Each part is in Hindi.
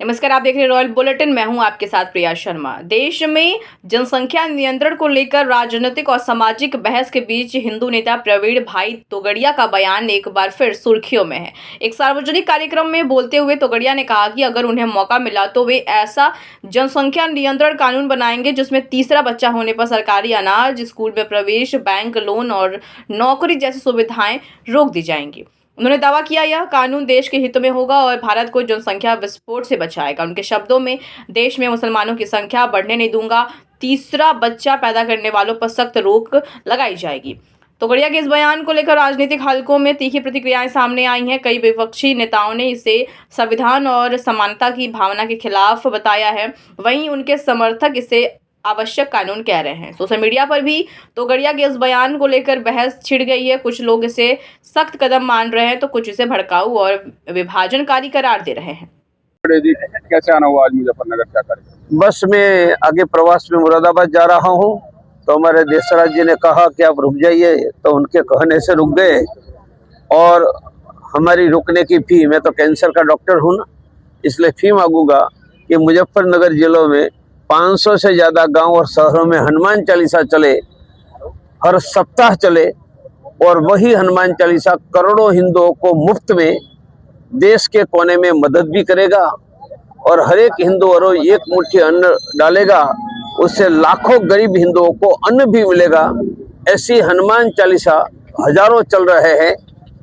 नमस्कार, आप देख रहे हैं रॉयल बुलेटिन। मैं हूं आपके साथ प्रिया शर्मा। देश में जनसंख्या नियंत्रण को लेकर राजनीतिक और सामाजिक बहस के बीच हिंदू नेता प्रवीण भाई तोगड़िया का बयान एक बार फिर सुर्खियों में है। एक सार्वजनिक कार्यक्रम में बोलते हुए तोगड़िया ने कहा कि अगर उन्हें मौका मिला तो वे ऐसा जनसंख्या नियंत्रण कानून बनाएंगे जिसमें तीसरा बच्चा होने पर सरकारी अनाज, स्कूल में प्रवेश, बैंक लोन और नौकरी जैसी सुविधाएं रोक दी जाएंगी। उन्होंने दावा किया यह कानून देश के हित में होगा और भारत को जनसंख्या विस्फोट से बचाएगा। उनके शब्दों में, देश में मुसलमानों की संख्या बढ़ने नहीं दूंगा, तीसरा बच्चा पैदा करने वालों पर सख्त रोक लगाई जाएगी। तोगड़िया के इस बयान को लेकर राजनीतिक हलकों में तीखी प्रतिक्रियाएं सामने आई हैं। कई विपक्षी नेताओं ने इसे संविधान और समानता की भावना के खिलाफ बताया है। वहीं उनके समर्थक इसे आवश्यक कानून कह रहे हैं। सोशल मीडिया पर भी तोगड़िया के इस बयान को लेकर बहस छिड़ गई है। कुछ लोग इसे सख्त कदम मान रहे हैं तो कुछ इसे भड़काऊ और विभाजनकारी करार दे रहे हैं। कैसे आना हुआ आज मुजफ्फरनगर, क्या करें? बस में आगे प्रवास में मुरादाबाद जा रहा हूँ, तो हमारे देशराज जी ने कहा कि आप रुक जाइए, तो उनके कहने से रुक गए। और हमारी रुकने की फी, मैं तो कैंसर का डॉक्टर हूँ ना, इसलिए फी मांगूंगा कि मुजफ्फरनगर जिलों में 500 से ज़्यादा गांव और शहरों में हनुमान चालीसा चले, हर सप्ताह चले, और वही हनुमान चालीसा करोड़ों हिंदुओं को मुफ्त में देश के कोने में मदद भी करेगा और हर एक हिंदू और एक मुट्ठी अन्न डालेगा, उससे लाखों गरीब हिंदुओं को अन्न भी मिलेगा। ऐसी हनुमान चालीसा हजारों चल रहे हैं,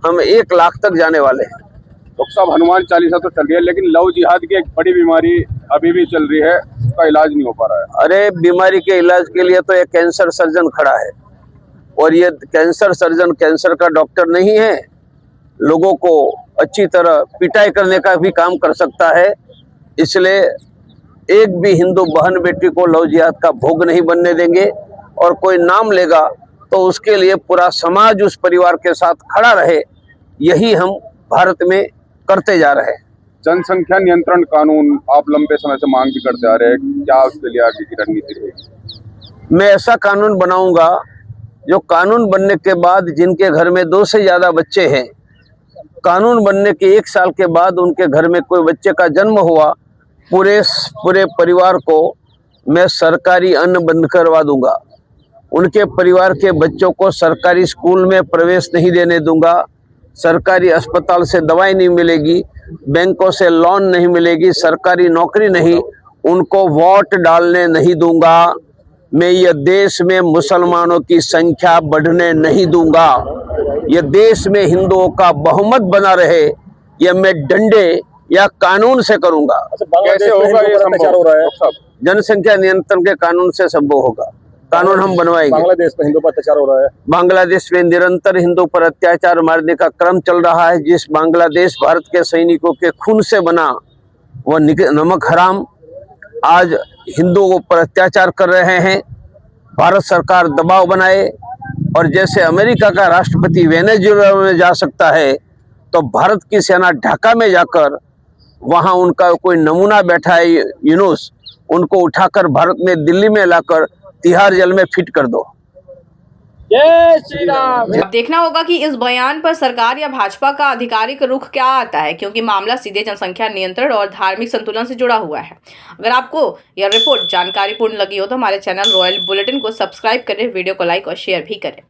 हम 1 लाख तक जाने वाले हैं। तो सब हनुमान चालीसा तो चल रही है, लेकिन लव जिहाद की एक बड़ी बीमारी अभी भी चल रही है, उसका इलाज नहीं हो पा रहा है। अरे बीमारी के इलाज के लिए तो एक कैंसर सर्जन खड़ा है, और ये कैंसर सर्जन कैंसर का डॉक्टर नहीं है। लोगों को अच्छी तरह पिटाई करने का भी काम कर सकता है। इसलिए एक भी हिंदू बहन बेटी को लव जिहाद का भोग नहीं बनने देंगे, और कोई नाम लेगा तो उसके लिए पूरा समाज उस परिवार के साथ खड़ा रहे। यही हम भारत में करते जा रहे हैं। जनसंख्या नियंत्रण कानून आप लंबे समय से मांग भी करते आ रहे हैं, क्या उसके लिए आगे की रणनीति रहेगी? मैं ऐसा कानून बनाऊंगा जो कानून बनने के बाद जिनके घर में 2 से ज़्यादा बच्चे हैं, कानून बनने के 1 साल के बाद उनके घर में कोई बच्चे का जन्म हुआ, पूरे परिवार को मैं सरकारी अन्न बंद करवा दूंगा। उनके परिवार के बच्चों को सरकारी स्कूल में प्रवेश नहीं देने दूंगा, सरकारी अस्पताल से दवाई नहीं मिलेगी, बैंकों से लोन नहीं मिलेगी, सरकारी नौकरी नहीं, उनको वोट डालने नहीं दूंगा। मैं ये देश में मुसलमानों की संख्या बढ़ने नहीं दूंगा। ये देश में हिंदुओं का बहुमत बना रहे, ये मैं डंडे या कानून से करूंगा। कैसे होगा ये संभव? हो रहा है जनसंख्या नियंत्रण के कानून से संभव होगा। कानून हम बनवाएंगे। बांग्लादेश में हिंदू पर अत्याचार हो रहा है। बांग्लादेश में निरंतर हिंदू पर अत्याचार मारने का क्रम चल रहा है। जिस बांग्लादेश भारत के सैनिकों के खून से बना, वो नमक हराम आज हिंदुओं पर अत्याचार कर रहे हैं। भारत सरकार दबाव बनाए, और जैसे अमेरिका का राष्ट्रपति वेनेजुएला में जा सकता है, तो भारत की सेना ढाका में जाकर वहां उनका कोई नमूना बैठा है यूनुस, उनको उठाकर भारत में दिल्ली में लाकर तिहाड़ जेल में फिट कर दो। जय श्री राम। अब देखना होगा कि इस बयान पर सरकार या भाजपा का आधिकारिक रुख क्या आता है, क्योंकि मामला सीधे जनसंख्या नियंत्रण और धार्मिक संतुलन से जुड़ा हुआ है। अगर आपको यह रिपोर्ट जानकारीपूर्ण लगी हो तो हमारे चैनल रॉयल बुलेटिन को सब्सक्राइब करें, वीडियो को लाइक और शेयर भी करें।